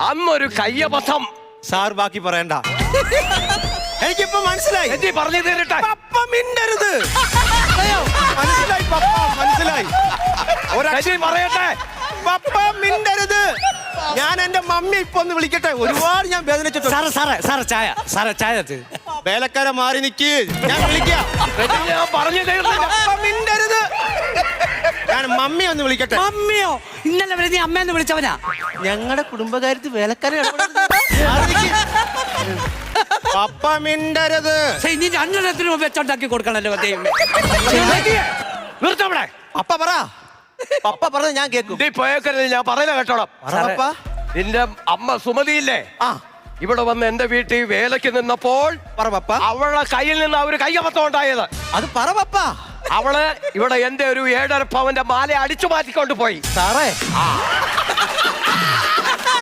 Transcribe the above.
അന്നൊരു കയ്യബദ്ധം. സാർ ബാക്കി പറയണ്ട. എനിക്കിപ്പോ മനസ്സിലായി. എന്തി പറഞ്ഞു തരട്ടെ. പപ്പ മിണ്ടരുത്. മനസ്സിലായി പപ്പ, മനസ്സിലായി. പറയട്ടെ. പപ്പ മിണ്ടരുത്. ഞാൻ എന്റെ മമ്മി ഇപ്പൊ ഒന്ന് വിളിക്കട്ടെ. ഒരുപാട് ഞാൻ വേദനിച്ചിട്ടുണ്ട്. ചായ വേലക്കാരെ മാറി നിക്ക്, ഞാൻ വിളിക്കാം. ഞാൻ പറഞ്ഞു പപ്പ മിണ്ടരുത്. ഞാൻ മമ്മി ഒന്ന് വിളിക്കട്ടെ. മമ്മിയോ? ഇന്നലെ വരെ നീ അമ്മയെന്ന് വിളിച്ചവനാ. ഞങ്ങളുടെ കുടുംബകാര്യത്തിൽ വേലക്കാരെ പപ്പ മിണ്ടരുത്. ഇനി രണ്ടെണ്ണത്തിന് വെച്ചുണ്ടാക്കി കൊടുക്കണല്ലോ. നിർത്തവിടെ. പപ്പ പറ. പപ്പ പറഞ്ഞ ഞാൻ കേൾക്കും. നീ പോയേക്കരുത്, ഞാൻ പറയുന്ന കേട്ടോളാം. പപ്പ. നിന്റെ അമ്മ സുമതിയില്ലേ, ആ, ഇവിടെ വന്ന് എന്റെ വീട്ടിൽ വേലയ്ക്ക് നിന്നപ്പോൾ പറ പപ്പ. അവളുടെ കയ്യിൽ നിന്ന് ഒരു കയ്യബദ്ധം ഉണ്ടായത്. അത് പറ പപ്പ. അവള് ഇവിടെ എന്റെ ഒരു 7.5 പവന്റെ മാല അടിച്ചു മാറ്റിക്കൊണ്ട് പോയി. സാറേ,